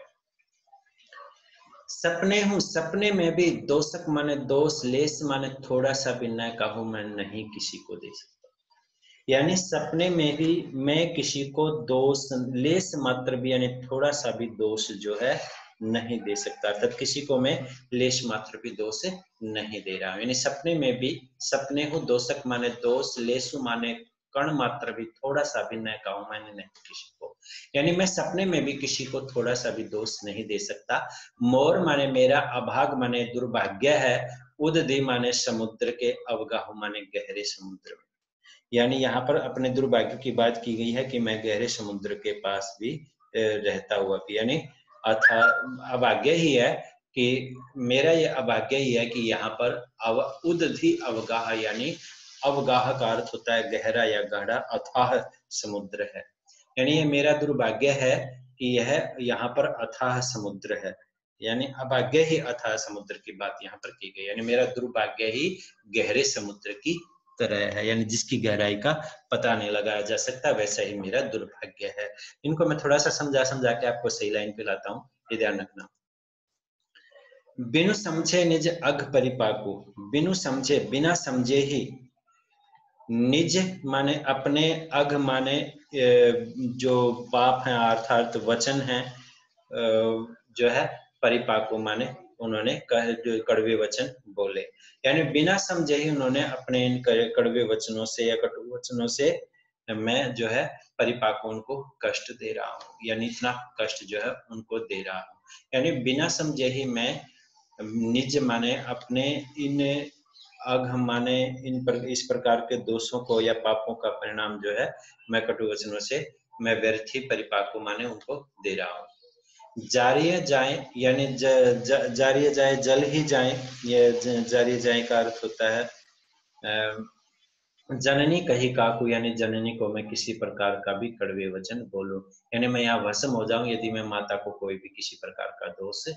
सपने हूँ, सपने में भी दोषक माने दोष, लेस माने थोड़ा सा भी न कहूँ मैं नहीं किसी को दे सकता। यानी सपने में भी मैं किसी को दोष, लेस मात्र भी यानी थोड़ा सा भी दोष जो है नहीं दे सकता। तब किसी को मैं लेस मात्र भी दोष नहीं दे रहा हूं। यानी सपने में भी, सपने हो दोषक माने दोष, लेसु माने कण मात्र भी, थोड़ा सा भी न कहूं मैंने नहीं किसी को, यानी मैं सपने में भी किसी को थोड़ा सा भी दोष नहीं दे सकता। मोर माने मेरा, अभाग माने दुर्भाग्य है, उदधि माने समुद्र के, अवगाह माने गहरे समुद्र में। यानी यहाँ पर अपने दुर्भाग्य की बात की गई है कि मैं गहरे समुद्र के पास भी रहता हुआ भी, यानी अथा अभाग्य ही है कि मेरा ये अभाग्य ही है कि यहाँ पर उदधि अवगाह, यानी अवगाह का अर्थ होता है गहरा या गाढ़ा, अथाह समुद्र है। यानी ये मेरा दुर्भाग्य है कि यह यहाँ पर अथाह समुद्र है, यानी अभाग्य ही अथाह समुद्र की बात यहाँ पर की गई, यानी मेरा दुर्भाग्य ही गहरे समुद्र की तरह है, यानी जिसकी गहराई का पता नहीं लगाया जा सकता, वैसा ही मेरा दुर्भाग्य है। इनको मैं थोड़ा सा समझा समझा के आपको सही लाइन पे लाता हूँ, ये ध्यान रखना। बिनु समझे निज अघ परिपाकु, बिनु समझे बिना समझे ही, निज माने अपने, अघ माने जो पाप है अर्थात वचन है, जो है परिपाकु माने उन्होंने कड़वे वचन बोले, यानी बिना समझे ही उन्होंने अपने इन कड़वे वचनों से या कटु वचनों से मैं जो है परिपाकु उनको कष्ट दे रहा हूँ, यानी इतना कष्ट जो है उनको दे रहा हूँ। यानी बिना समझे ही मैं निज माने अपने, इन अघ माने इन पर इस प्रकार के दोषों को या पापों का परिणाम जो है मैं कटु वचनों से मैं व्यर्थ ही परिपाकु माने उनको दे रहा हूँ। जारिये जाए यानी जारिये जाए जल ही जाए, ये जारिये जाए का अर्थ होता है जननी कही काकू, यानी जननी को मैं किसी प्रकार का भी कड़वे वचन बोलूं, यानी मैं यहाँ भस्म हो जाऊं यदि मैं माता को कोई भी किसी प्रकार का दोष,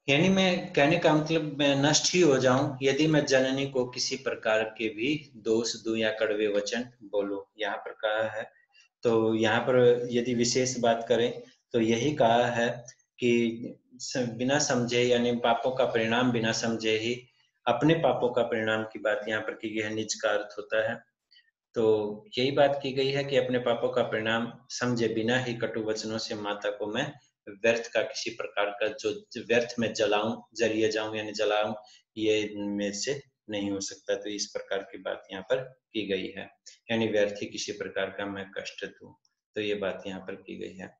यानी मैं कहने का मतलब मैं नष्ट ही हो जाऊं यदि मैं जननी को किसी प्रकार के भी दोष दूं या कड़वे वचन बोलूं, यहाँ पर कहा है। तो यहाँ पर यदि विशेष बात करें तो यही कहा है कि बिना समझे, यानी पापों का परिणाम बिना समझे ही, अपने पापों का परिणाम की बात यहाँ पर की गई है, निज का अर्थ होता है। तो यही बात की गई है कि अपने पापों का परिणाम समझे बिना ही कटु वचनों से माता को मैं व्यर्थ का किसी प्रकार का जो व्यर्थ में जलाऊं, जरिए जाऊं यानी जलाऊं, ये मेरे से नहीं हो सकता। तो इस प्रकार की बात यहाँ पर की गई है, यानी व्यर्थ ही किसी प्रकार का मैं कष्ट दूं, तो ये बात यहाँ पर की गई है।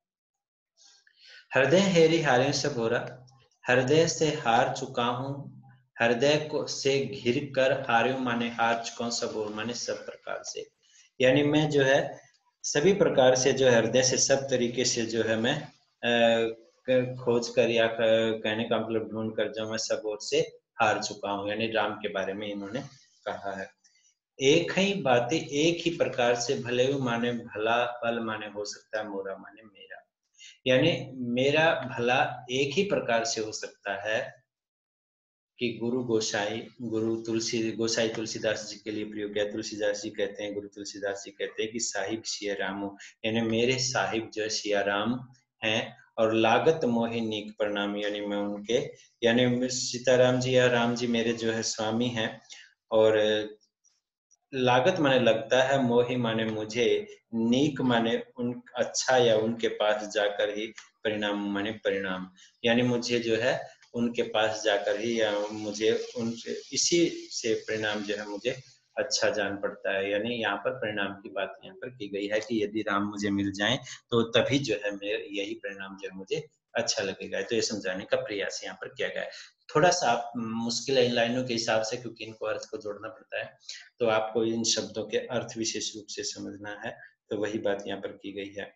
हृदय हेरी हारे सब हो रहा, हृदय से हार चुका हूं, हृदय को से घिर कर हारे माने हार चुका हूं, सब और माने सब प्रकार से, यानी मैं जो है सभी प्रकार से जो हृदय से सब तरीके से जो है मैं खोज कर या कहने का मतलब ढूंढ कर जो मैं सब ओर से हार चुका हूँ, यानी राम के बारे में इन्होंने कहा है। एक ही बातें एक ही प्रकार से भले माने भला, फल माने हो सकता है, मोरा माने मेरा, यानी मेरा भला एक ही प्रकार से हो सकता है कि गुरु गोसाई, गुरु तुलसी गोसाई तुलसीदास जी के लिए प्रयोग किया। तुलसीदास जी कहते हैं, गुरु तुलसीदास जी कहते हैं कि साहिब सिया रामो, यानी मेरे साहिब जो सिया राम हैं, और लागत मोहि नीक प्रणाम, यानी मैं उनके, यानी सीताराम जी या राम जी मेरे जो है स्वामी हैं, और लागत माने लगता है, मोहि माने मुझे, नीक माने उन अच्छा या उनके पास जाकर ही, परिणाम माने परिणाम, यानी मुझे जो है उनके पास जाकर ही या मुझे उनसे इसी से परिणाम जो है मुझे अच्छा जान पड़ता है। यानी यहाँ पर परिणाम की बात यहाँ पर की गई है कि यदि राम मुझे मिल जाएं तो तभी जो है मेरे यही परिणाम जो है मुझे अच्छा लगेगा। तो ये समझाने का प्रयास यहाँ पर किया गया है। थोड़ा सा आप मुश्किल है इन लाइनों के हिसाब से, क्योंकि इनको अर्थ को जोड़ना पड़ता है, तो आपको इन शब्दों के अर्थ विशेष रूप से समझना है, तो वही बात यहाँ पर की गई है।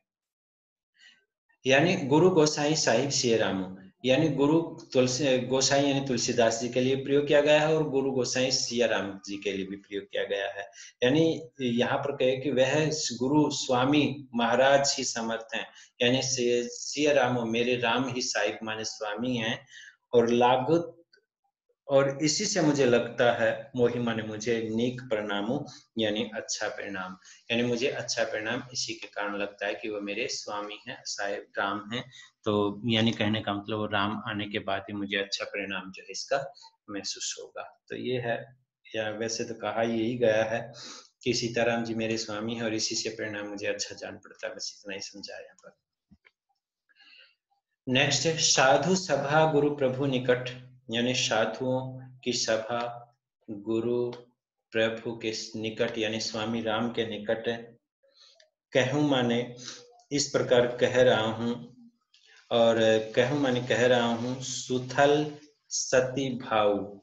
यानी गुरु गोसाई साहिब सिया रामो, यानी गुरु तुलसी गोसाई यानी तुलसीदास जी के लिए प्रयोग किया गया है, और गुरु गोसाई सिया राम जी के लिए भी प्रयोग किया गया है। यानी यहाँ पर कहे कि वह गुरु स्वामी महाराज ही समर्थ हैं, यानी सिया रामो मेरे राम ही साहिब माने स्वामी हैं, और लागत, और इसी से मुझे लगता है, मोहि माने मुझे, नीक परिणामों यानी अच्छा परिणाम, यानी मुझे अच्छा परिणाम इसी के कारण लगता है कि वो मेरे स्वामी हैं, साहिब राम हैं। तो यानी कहने का मतलब वो राम आने के बाद ही मुझे अच्छा परिणाम जो है इसका महसूस होगा। तो ये है, या वैसे तो कहा यही गया है कि सीताराम जी मेरे स्वामी हैं और इसी से परिणाम मुझे अच्छा जान पड़ता है। बस इतना ही समझाया यहाँ पर। नेक्स्ट है साधु सभा गुरु प्रभु निकट, यानी साधुओं की सभा गुरु प्रभु के निकट यानी स्वामी राम के निकट कहूँ माने इस प्रकार कह रहा हूँ, और कहूँ माने कह रहा हूँ सुथल सती भाव।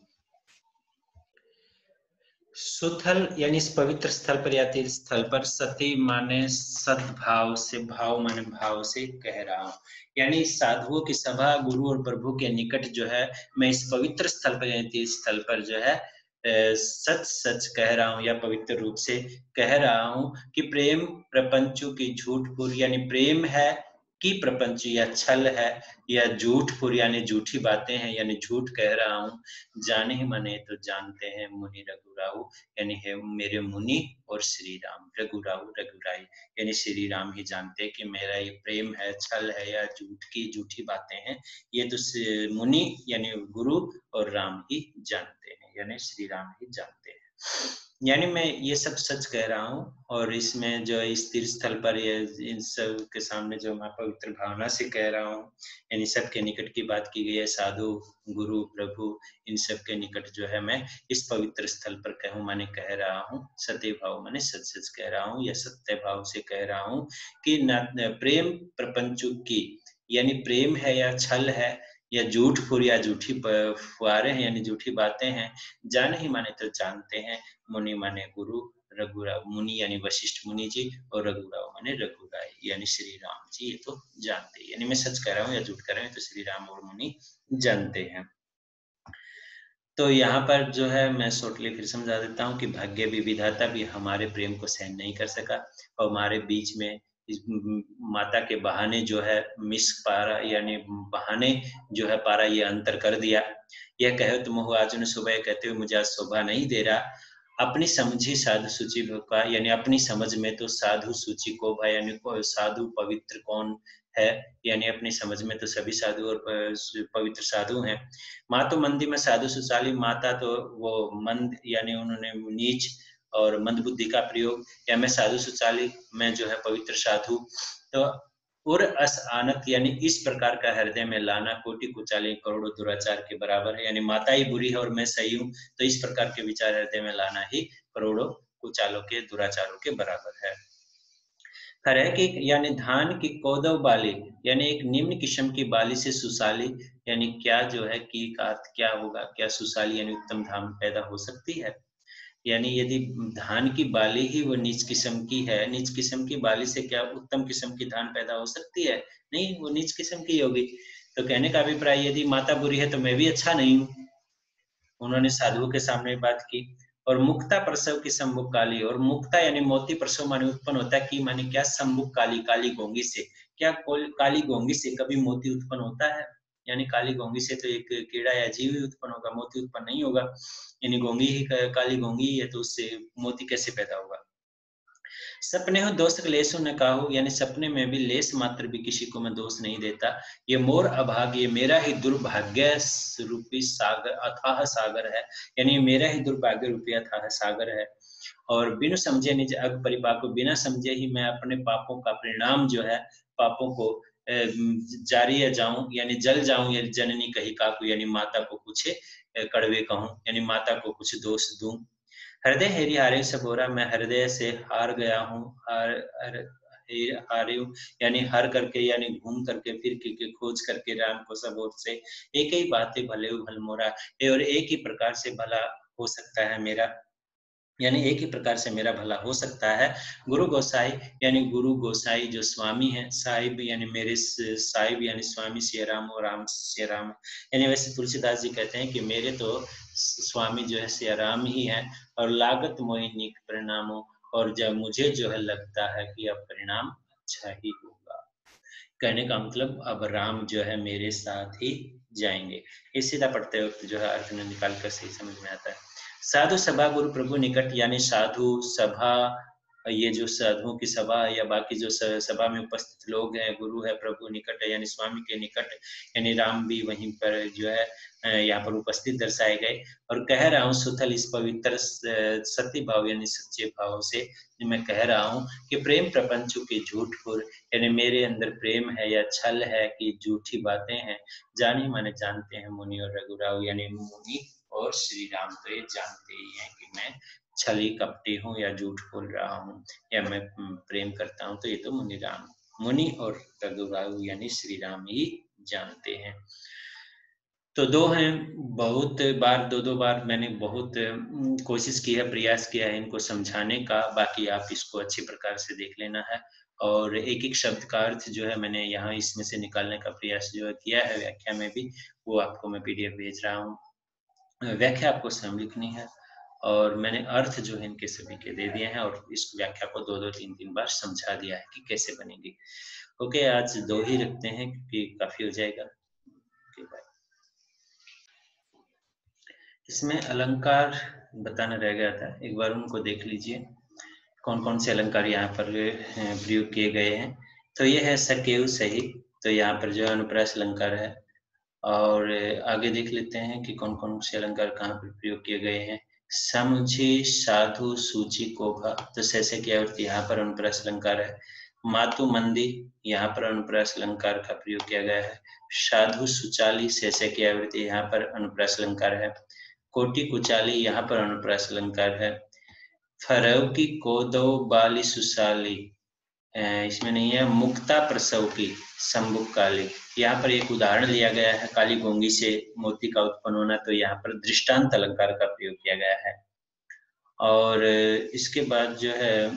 सुथल यानी इस पवित्र स्थल पर या तीर्थ स्थल पर, सती माने सद्भाव से, भाव माने भाव से कह रहा हूँ। यानी साधुओं की सभा, गुरु और प्रभु के निकट जो है मैं इस पवित्र स्थल पर यानी तीर्थ स्थल पर जो है सच सच कह रहा हूँ या पवित्र रूप से कह रहा हूँ कि प्रेम प्रपंचों की झूठपुर यानी प्रेम है कि प्रपंच या छल है या झूठपुर यानी झूठी बातें हैं यानी झूठ कह रहा हूँ। जाने ही मने तो जानते हैं मुनि रघुराऊ, यानी है मेरे मुनि और श्री राम। रघुराऊ रघुराई यानी श्री राम ही जानते हैं कि मेरा ये प्रेम है, छल है या झूठ की झूठी बातें हैं, ये तो मुनि यानी गुरु और राम ही जानते हैं, यानी श्री राम ही जानते हैं। यानी मैं ये सब सच कह रहा हूँ, और इसमें जो इस तीर्थ स्थल पर ये इन सब के सामने जो मैं पवित्र भावना से कह रहा हूँ, यानी सबके निकट की बात की गई है, साधु गुरु प्रभु इन सब के निकट जो है मैं इस पवित्र स्थल पर कहूँ माने कह रहा हूँ, सत्य भाव माने सच सच कह रहा हूँ या सत्य भाव से कह रहा हूँ कि प्रेम प्रपंचु की यानी प्रेम है या छल है या झूठ फूर या झूठी फुहारे हैं यानी झूठी बातें हैं, जाने ही माने तो जानते हैं। मुनि माने गुरु, रघुराव मुनि यानी वशिष्ठ मुनि जी, और रघुराव माने रघुराय यानी श्री राम जी, ये तो जानते हैं। यानी मैं सच कह रहा हूँ या झूठ कह रहा हूँ तो श्री राम और मुनि जानते हैं। तो यहाँ पर जो है मैं शॉर्टली फिर समझा देता हूँ कि भाग्य भी विधाता भी हमारे प्रेम को सहन नहीं कर सका, और हमारे बीच में इस माता के बहाने जो है मिस पारा यानी बहाने जो है पारा ये अंतर कर दिया। यह कहे तुम हो आज सुबह, कहते हुए मुझे आज शोभा नहीं दे रहा। अपनी समझी साधु सूची का यानी अपनी समझ में तो साधु सूची को भाई यानी साधु पवित्र कौन है, यानी अपनी समझ में तो सभी साधु और पवित्र साधु हैं। माँ तो मंदी में साधु सुचाली, माता तो वो मंद यानी उन्होंने नीच और मंद बुद्धि का प्रयोग, या मैं साधु सुचाली मैं जो है पवित्र साधु। तो उर अस आनत यानी इस प्रकार का हृदय में लाना कोटि कुचाली करोड़ों दुराचार के बराबर है। यानी माता ही बुरी है और मैं सही हूँ, तो इस प्रकार के विचार हृदय में लाना ही करोड़ों कुचालों के दुराचारों के बराबर है। खरे की यानी धान की कोदव बाली यानी एक निम्न किस्म की बाली से सुशाली, यानी क्या जो है की का अर्थ क्या होगा, क्या सुशाली यानी उत्तम धान पैदा हो सकती है। यानी यदि धान की बाली ही वो नीच किस्म की है, नीच किस्म की बाली से क्या उत्तम किस्म की धान पैदा हो सकती है? नहीं, वो नीच किस्म की होगी। तो कहने का अभिप्राय यदि माता बुरी है तो मैं भी अच्छा नहीं हूँ। उन्होंने साधुओं के सामने बात की। और मुक्ता प्रसव की सम्मुख काली, और मुक्ता यानी मोती प्रसव माने उत्पन्न होता है कि माने क्या, सम्मुख काली, काली गोंगी से। क्या काली गोंगी से कभी मोती उत्पन्न होता है? यानी काली गोंगी से तो एक कीड़ा या जीव ही उत्पन्न होगा, मोती उत्पन्न नहीं होगा। यानी गोंगी ही काली गोंगी ही है तो उससे मोती कैसे पैदा होगा। सपने हो दोष लेसु न काहू, यानी सपने में भी लेस मात्र भी किसी को मैं दोष नहीं देता। ये मोर अभाग्य, ये मेरा ही दुर्भाग्य रूपी सागर, अथाह सागर है। यानी मेरा ही दुर्भाग्य रूपी अथाह सागर है। और बिनु समझे निज अग परिपाक को, बिना समझे ही मैं अपने पापों का परिणाम जो है, पापों को जारी जाऊं यानी जल जाऊं, या जननी कही काकू यानी माता को कुछ कड़वे कहूं, यानी माता को कुछ दोष दूं। हृदय हेरी हारे सबोरा, मैं हृदय से हार गया हूँ, हारे हूँ यानी हर करके यानी घूम करके फिर के खोज करके राम को सब ओर से। एक ही बात है भले भल मोरा, और एक ही प्रकार से भला हो सकता है मेरा, यानी एक ही प्रकार से मेरा भला हो सकता है। गुरु गोसाई यानी गुरु गोसाई जो स्वामी है, साहिब यानी मेरे साहिब यानी स्वामी सिया राम और राम सिया राम। यानी वैसे तुलसीदास जी कहते हैं कि मेरे तो स्वामी जो है सिया राम ही है, और लागत मोहिनी परिणामों, और जब मुझे जो है लगता है कि अब परिणाम अच्छा ही होगा। कहने का मतलब अब राम जो है मेरे साथ ही जाएंगे। ये सीधा पढ़ते वक्त जो है अर्थ निकाल कर सही समझ में आता है। साधु सभा गुरु प्रभु निकट, यानी साधु सभा, ये जो साधुओं की सभा या बाकी जो सभा में उपस्थित लोग हैं, गुरु है प्रभु निकट है यानी स्वामी के निकट, यानी राम भी वहीं पर जो है यहाँ पर उपस्थित दर्शाए गए। और कह रहा हूँ सुथल इस पवित्र सत्य भाव यानी सच्चे भाव से मैं कह रहा हूँ कि प्रेम प्रपंचों की झूठपुर, यानी मेरे अंदर प्रेम है या छल है कि झूठी बातें हैं, जानी माने जानते हैं मुनि और रघुराव, यानी मुनि और श्री राम तो ये जानते ही हैं कि मैं छली कपटी हूँ या झूठ बोल रहा हूँ या मैं प्रेम करता हूँ, तो ये तो मुनि और रघुराऊ यानी श्री राम ही जानते हैं। तो दो हैं, बहुत बार दो बार मैंने बहुत कोशिश की है, प्रयास किया है इनको समझाने का। बाकी आप इसको अच्छी प्रकार से देख लेना है, और एक एक शब्द का अर्थ जो है मैंने यहाँ इसमें से निकालने का प्रयास जो है किया है व्याख्या में भी, वो आपको मैं PDF भेज रहा हूँ। व्याख्या आपको स्वयं लिखनी है, और मैंने अर्थ जो है इनके सभी के दे दिए हैं, और इस व्याख्या को 2-2 3-3 बार समझा दिया है कि कैसे बनेगी। ओके, आज 2 ही रखते हैं क्योंकि काफी हो जाएगा। Okay, bye. इसमें अलंकार बताना रह गया था, एक बार उनको देख लीजिए कौन कौन से अलंकार यहाँ पर प्रयोग किए गए हैं। तो ये है सकेव सही, तो यहाँ पर जो अनुप्रास अलंकार है। और आगे देख लेते हैं कि कौन कौन से अलंकार कहाँ पर प्रयोग किए गए हैं। समुझी साधु सूची कोभा, तो सैसे की आवृत्ति यहाँ पर अनुप्रास अलंकार है। मातु मंदी, यहाँ पर अनुप्रास अलंकार का प्रयोग किया गया है। साधु सुचाली, सैसे की आवृत्ति यहाँ पर अनुप्रास अलंकार है। कोटि कुचाली, यहाँ पर अनुप्रास अलंकार है। फरव की कोदो बाली सुशाली, इसमें नहीं है। मुक्ता प्रसव की संबुक काली, यहाँ पर एक उदाहरण लिया गया है, काली गोंगी से मोती का उत्पन्न होना, तो यहाँ पर दृष्टांत अलंकार का प्रयोग किया गया है। और इसके बाद जो है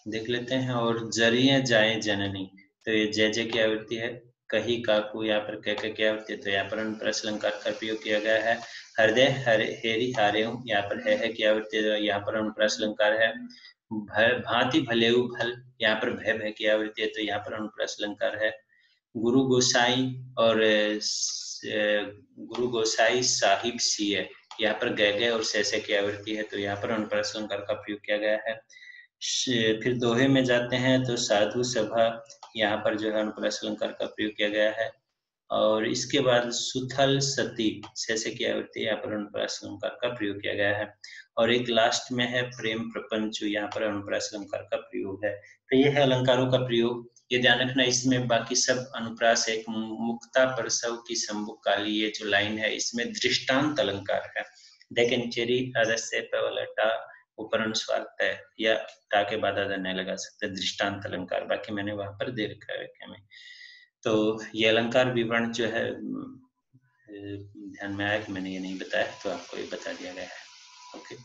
देख लेते हैं, और जरिए जाए जननी, तो ये जय जय की आवृत्ति है। कही काकू, यहाँ पर कह की आवृत्ति है, तो यहाँ पर अनुप्रास अलंकार का प्रयोग किया गया है। हृदय हेरी हारे, यहाँ पर है की आवृत्ति, यहाँ पर अनुप्रास अलंकार है। भांति भलेऊ भल, यहाँ पर भय की आवृत्ति है, तो यहाँ पर अनुप्रास अलंकार है। गुरु गोसाई और गुरु गोसाई साहिब सीए, यहाँ पर गए और सैसे की आवृत्ति है, तो यहाँ पर अनुप्रास अलंकार का प्रयोग किया गया है। फिर दोहे में जाते हैं, तो साधु सभा, यहाँ पर जो है अनुप्रास अलंकार का प्रयोग किया गया है। और इसके बाद सुथल सती, सैसे की आवृत्ति, यहाँ पर अनुप्रास अलंकार का प्रयोग किया गया है। और एक लास्ट में है प्रेम प्रपंच, यहाँ पर अनुप्रास अलंकार का प्रयोग है। तो ये है अलंकारों का प्रयोग। ये ध्यान रखना, इसमें बाकी सब अनुप्रास है। मुक्ता प्रसव की संबुक काली, ये जो लाइन है इसमें दृष्टांत अलंकार है। देखें चेरी आदस्य पवलटा, ऊपर अनुस्वार तय या टा के बाद आधा नहीं लगा सकते, दृष्टांत अलंकार। बाकी मैंने वहां पर दे रखा है व्याख्या में। तो ये अलंकार विवरण जो है ध्यान में आया कि मैंने ये नहीं बताया, तो आपको ये बता दिया गया है। ओके।